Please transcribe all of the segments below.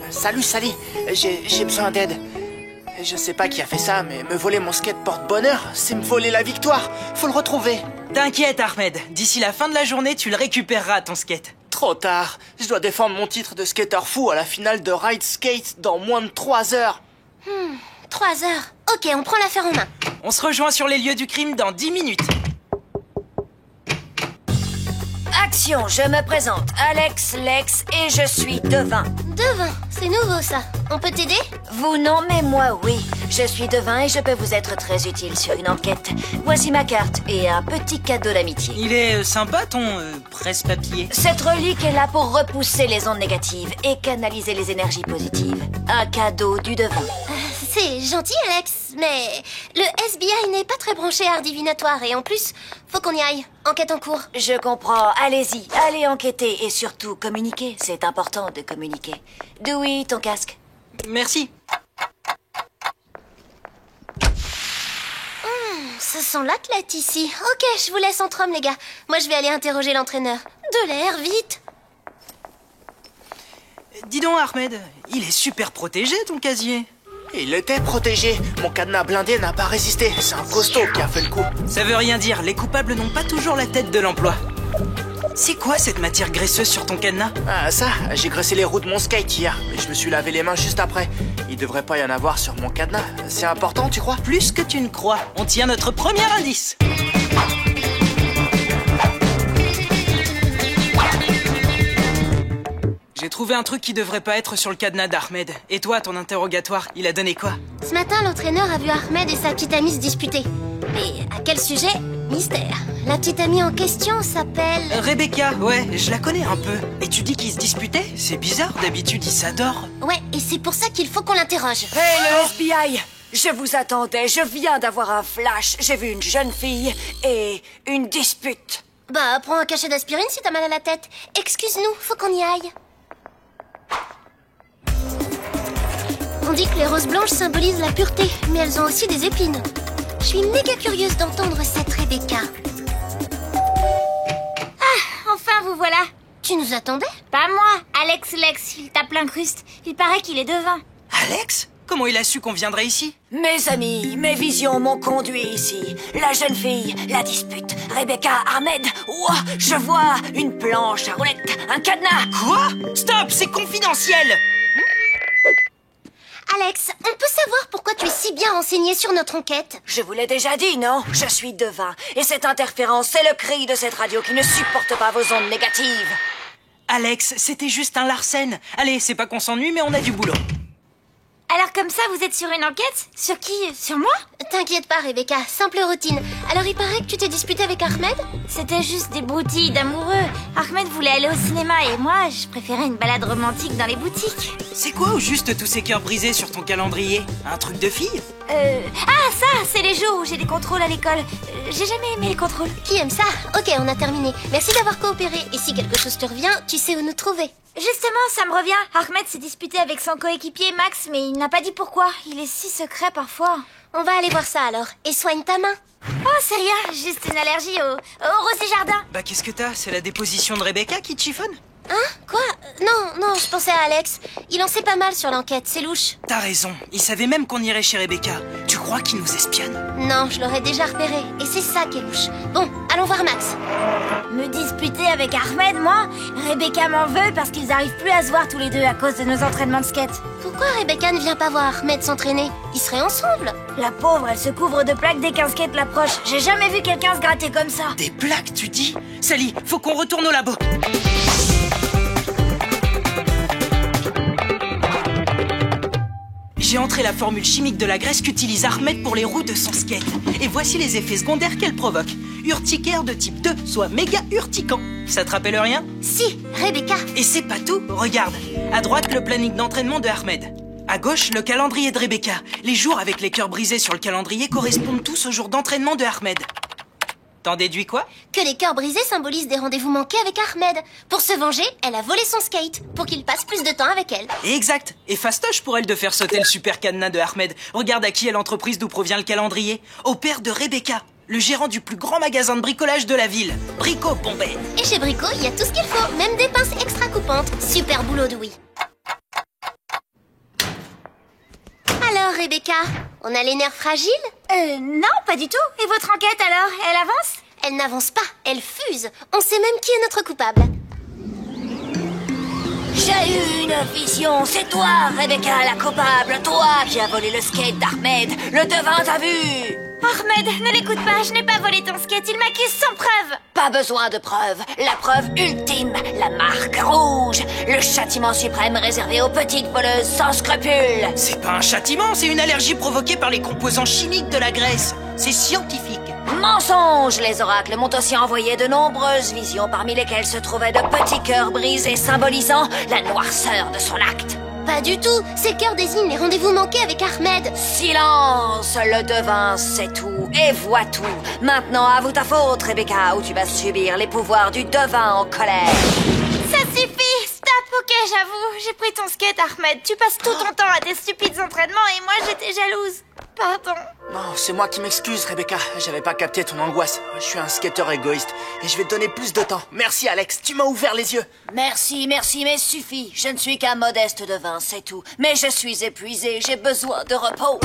Salut Sally, j'ai besoin d'aide. Je sais pas qui a fait ça, mais me voler mon skate porte-bonheur, c'est me voler la victoire. Faut le retrouver. T'inquiète Ahmed, d'ici la fin de la journée, tu le récupéreras ton skate. Trop tard, je dois défendre mon titre de skater fou à la finale de Ride Skate dans moins de 3 heures. 3 heures. Ok, on prend l'affaire en main. On se rejoint sur les lieux du crime dans 10 minutes. Action, je me présente, Alex Lex, et je suis devin. Devin, c'est nouveau ça. On peut t'aider? Vous non, mais moi oui. Je suis devin et je peux vous être très utile sur une enquête. Voici ma carte et un petit cadeau d'amitié. Il est sympa ton presse-papier. Cette relique est là pour repousser les ondes négatives et canaliser les énergies positives. Un cadeau du devin. C'est gentil, Alex, mais le SBI n'est pas très branché art divinatoire et en plus, faut qu'on y aille. Enquête en cours. Je comprends. Allez-y, allez enquêter et surtout communiquer. C'est important de communiquer. Dewey, ton casque. Merci. Ça sent l'athlète ici. Ok, je vous laisse entre hommes, les gars. Moi, je vais aller interroger l'entraîneur. De l'air, vite. Dis donc Ahmed, il est super protégé ton casier. Il était protégé. Mon cadenas blindé n'a pas résisté. C'est un costaud qui a fait le coup. Ça veut rien dire, les coupables n'ont pas toujours la tête de l'emploi. C'est quoi cette matière graisseuse sur ton cadenas? Ah ça, j'ai graissé les roues de mon skate hier, mais je me suis lavé les mains juste après. Il devrait pas y en avoir sur mon cadenas. C'est important, tu crois? Plus que tu ne crois. On tient notre premier indice. J'ai trouvé un truc qui devrait pas être sur le cadenas d'Ahmed. Et toi, ton interrogatoire, il a donné quoi? Ce matin, l'entraîneur a vu Ahmed et sa petite amie se disputer. Mais à quel sujet? Mystère. La petite amie en question s'appelle... Rebecca, ouais, je la connais un peu. Et tu dis qu'ils se disputaient? C'est bizarre, d'habitude ils s'adorent. Ouais, et c'est pour ça qu'il faut qu'on l'interroge. Hey, le FBI! Je vous attendais, je viens d'avoir un flash. J'ai vu une jeune fille et une dispute. Bah, prends un cachet d'aspirine si t'as mal à la tête. Excuse-nous, faut qu'on y aille. On dit que les roses blanches symbolisent la pureté, mais elles ont aussi des épines. Je suis méga curieuse d'entendre cette Rebecca. Ah, enfin vous voilà. Tu nous attendais? Pas moi, Alex Lex, il tape l'incruste. Il paraît qu'il est devin. Alex? Comment il a su qu'on viendrait ici? Mes amis, mes visions m'ont conduit ici. La jeune fille, la dispute, Rebecca, Ahmed. Ouah, je vois une planche à roulettes, un cadenas. Quoi? Stop, c'est confidentiel! Alex, on peut savoir pourquoi tu es si bien renseigné sur notre enquête? Je vous l'ai déjà dit, non? Je suis devin. Et cette interférence, c'est le cri de cette radio qui ne supporte pas vos ondes négatives. Alex, c'était juste un Larsen. Allez, c'est pas qu'on s'ennuie, mais on a du boulot. Alors comme ça, vous êtes sur une enquête? Sur qui? Sur moi? T'inquiète pas, Rebecca, simple routine. Alors il paraît que tu t'es disputé avec Ahmed? C'était juste des broutilles d'amoureux. Ahmed voulait aller au cinéma et moi, je préférais une balade romantique dans les boutiques. C'est quoi au juste tous ces cœurs brisés sur ton calendrier? Un truc de fille? Ah ça, c'est les jours où j'ai des contrôles à l'école. J'ai jamais aimé les contrôles. Qui aime ça? Ok, on a terminé. Merci d'avoir coopéré. Et si quelque chose te revient, tu sais où nous trouver. Justement, ça me revient. Ahmed s'est disputé avec son coéquipier Max, mais il n'a pas dit pourquoi. Il est si secret parfois. On va aller voir ça alors. Et soigne ta main. Oh, c'est rien. Juste une allergie au rosé jardin. Bah qu'est-ce que t'as? C'est la déposition de Rebecca qui te chiffonne? Hein? Quoi? Non, je pensais à Alex. Il en sait pas mal sur l'enquête, c'est louche. T'as raison. Il savait même qu'on irait chez Rebecca. Tu crois qu'il nous espionne? Non, je l'aurais déjà repéré. Et c'est ça qui est louche. Bon, allons voir Max. Me disputer avec Ahmed, moi? Rebecca m'en veut parce qu'ils arrivent plus à se voir tous les deux à cause de nos entraînements de skate. Pourquoi Rebecca ne vient pas voir Ahmed s'entraîner? Ils seraient ensemble. La pauvre, elle se couvre de plaques dès qu'un skate l'approche. J'ai jamais vu quelqu'un se gratter comme ça. Des plaques, tu dis? Sally, faut qu'on retourne au labo. J'ai entré la formule chimique de la graisse qu'utilise Ahmed pour les roues de son skate. Et voici les effets secondaires qu'elle provoque. Urticaire de type 2, soit méga urticant. Ça te rappelle rien? Si, Rebecca. Et c'est pas tout, regarde. À droite, le planning d'entraînement de Ahmed. À gauche, le calendrier de Rebecca. Les jours avec les cœurs brisés sur le calendrier correspondent tous aux jours d'entraînement de Ahmed. T'en déduis quoi? Que les cœurs brisés symbolisent des rendez-vous manqués avec Ahmed. Pour se venger, elle a volé son skate, pour qu'il passe plus de temps avec elle. Exact. Et fastoche pour elle de faire sauter le super cadenas de Ahmed. Regarde à qui est l'entreprise d'où provient le calendrier. Au père de Rebecca, le gérant du plus grand magasin de bricolage de la ville. Brico Bombay. Et chez Brico, il y a tout ce qu'il faut, même des pinces extra coupantes. Super boulot de oui. Alors, Rebecca, on a les nerfs fragiles? Non, pas du tout. Et votre enquête alors, elle avance? Elle n'avance pas, elle fuse. On sait même qui est notre coupable. J'ai eu une vision, c'est toi, Rebecca, la coupable. Toi qui as volé le skate d'Ahmed. Le devin t'a vu. Ahmed, ne l'écoute pas, je n'ai pas volé ton skate, il m'accuse sans preuve. Pas besoin de preuves. La preuve ultime, la marque rouge. Le châtiment suprême réservé aux petites voleuses sans scrupules. C'est pas un châtiment, c'est une allergie provoquée par les composants chimiques de la graisse. C'est scientifique. Mensonge! Les oracles m'ont aussi envoyé de nombreuses visions, parmi lesquelles se trouvaient de petits cœurs brisés symbolisant la noirceur de son acte. Pas du tout, ces cœurs désignent les rendez-vous manqués avec Ahmed. Silence! Le devin sait tout et voit tout. Maintenant, avoue ta faute, Rebecca, ou tu vas subir les pouvoirs du devin en colère. Ça suffit, stop, ok, j'avoue. J'ai pris ton skate, Ahmed. Tu passes tout ton temps à tes stupides entraînements et moi j'étais jalouse. Pardon. Non, c'est moi qui m'excuse, Rebecca. J'avais pas capté ton angoisse. Je suis un skateur égoïste et je vais te donner plus de temps. Merci, Alex. Tu m'as ouvert les yeux. Merci, mais suffit. Je ne suis qu'un modeste devin, c'est tout. Mais je suis épuisée, j'ai besoin de repos.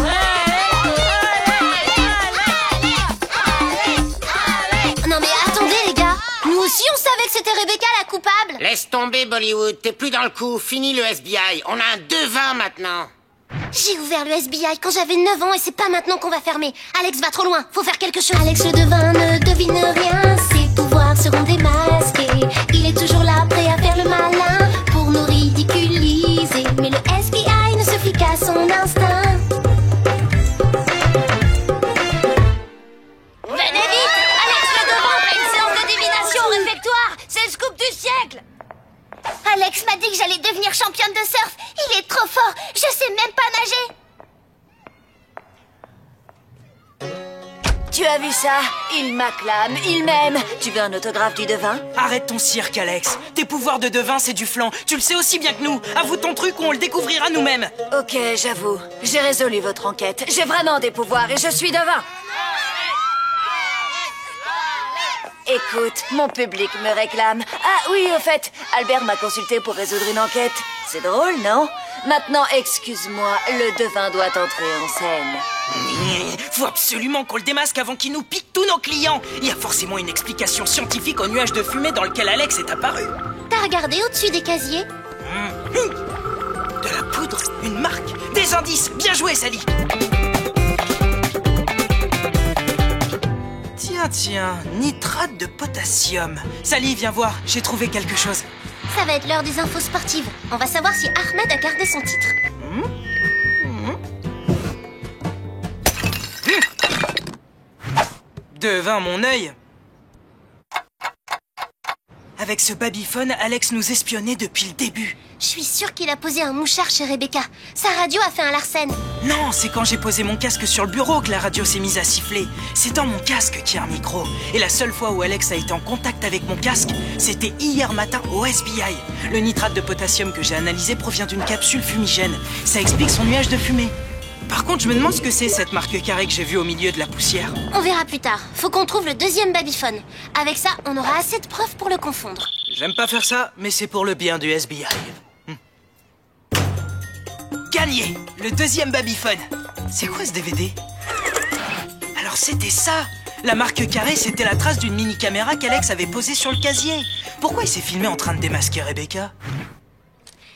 Non mais attendez les gars, nous aussi on savait que c'était Rebecca la coupable. Laisse tomber Bollywood, t'es plus dans le coup, fini le FBI, on a un devin maintenant. J'ai ouvert le SBI quand j'avais 9 ans et c'est pas maintenant qu'on va fermer. Alex va trop loin, faut faire quelque chose. Alex le devin ne devine rien, ses pouvoirs seront démasqués. Il est toujours là, prêt à faire le malin pour nous ridiculiser. Mais le SBI ne se fie qu'à son instinct. Venez vite! Alex le devin fait une séance de divination au réfectoire! C'est le scoop du siècle! Alex m'a dit que j'allais devenir championne de surf. Il est trop fort, je sais même pas nager. Tu as vu ça? Il m'acclame, il m'aime. Tu veux un autographe du devin? Arrête ton cirque, Alex. Tes pouvoirs de devin, c'est du flan. Tu le sais aussi bien que nous. Avoue ton truc ou on le découvrira nous-mêmes. Ok, j'avoue. J'ai résolu votre enquête. J'ai vraiment des pouvoirs et je suis devin. Écoute, mon public me réclame. Ah oui, au fait, Albert m'a consulté pour résoudre une enquête. C'est drôle, non? Maintenant, excuse-moi, le devin doit entrer en scène. Faut absolument qu'on le démasque avant qu'il nous pique tous nos clients. Il y a forcément une explication scientifique au nuage de fumée dans lequel Alex est apparu. T'as regardé au-dessus des casiers? De la poudre, une marque, des indices. Bien joué, Sally. Tiens, nitrate de potassium. Sally, viens voir, j'ai trouvé quelque chose. Ça va être l'heure des infos sportives. On va savoir si Ahmed a gardé son titre. Devin mon œil. Avec ce babyphone, Alex nous espionnait depuis le début. Je suis sûre qu'il a posé un mouchard chez Rebecca. Sa radio a fait un Larsen. Non, c'est quand j'ai posé mon casque sur le bureau que la radio s'est mise à siffler. C'est dans mon casque qu'il y a un micro. Et la seule fois où Alex a été en contact avec mon casque, c'était hier matin au SBI. Le nitrate de potassium que j'ai analysé provient d'une capsule fumigène. Ça explique son nuage de fumée. Par contre, je me demande ce que c'est cette marque carrée que j'ai vue au milieu de la poussière. On verra plus tard. Faut qu'on trouve le deuxième babyphone. Avec ça, on aura assez de preuves pour le confondre. J'aime pas faire ça, mais c'est pour le bien du SBI. Gagné! Le deuxième babyphone. C'est quoi ce DVD? Alors c'était ça! La marque carrée, c'était la trace d'une mini-caméra qu'Alex avait posée sur le casier. Pourquoi il s'est filmé en train de démasquer Rebecca?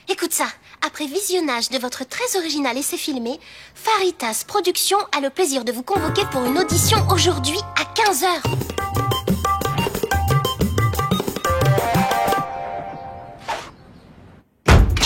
Écoute ça. Après visionnage de votre très original essai filmé, Faritas Productions a le plaisir de vous convoquer pour une audition aujourd'hui à 15h.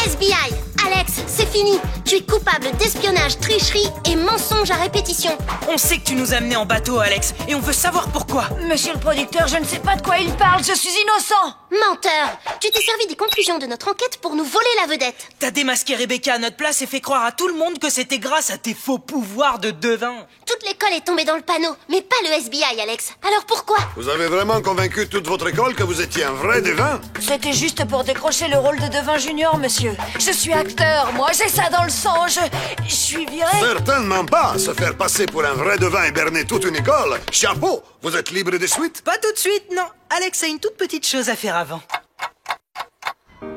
SBI, Alex, c'est fini. Tu es coupable d'espionnage, tricherie et mensonge à répétition. On sait que tu nous as menés en bateau, Alex, et on veut savoir pourquoi. Monsieur le producteur, je ne sais pas de quoi il parle, je suis innocent. Menteur! Tu t'es servi des conclusions de notre enquête pour nous voler la vedette. T'as démasqué Rebecca à notre place et fait croire à tout le monde que c'était grâce à tes faux pouvoirs de devin. Toute l'école est tombée dans le panneau, mais pas le FBI, Alex. Alors pourquoi? Vous avez vraiment convaincu toute votre école que vous étiez un vrai devin? C'était juste pour décrocher le rôle de devin junior, monsieur. Je suis acteur, moi, j'ai ça dans le sang, je suis viré. Certainement pas. Se faire passer pour un vrai devin et berner toute une école. Chapeau! Vous êtes libre de suite? Pas tout de suite, non. Alex a une toute petite chose à faire avant.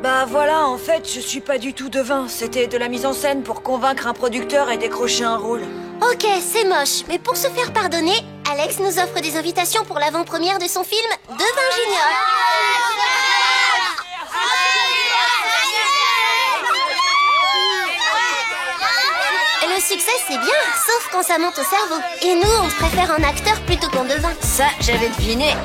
Bah voilà, en fait, je suis pas du tout devin. C'était de la mise en scène pour convaincre un producteur et décrocher un rôle. Ok, c'est moche, mais pour se faire pardonner, Alex nous offre des invitations pour l'avant-première de son film Devin Junior. Le succès, c'est bien, sauf quand ça monte au cerveau. Et nous, on se préfère en acteur plutôt qu'en devin. Ça, j'avais deviné.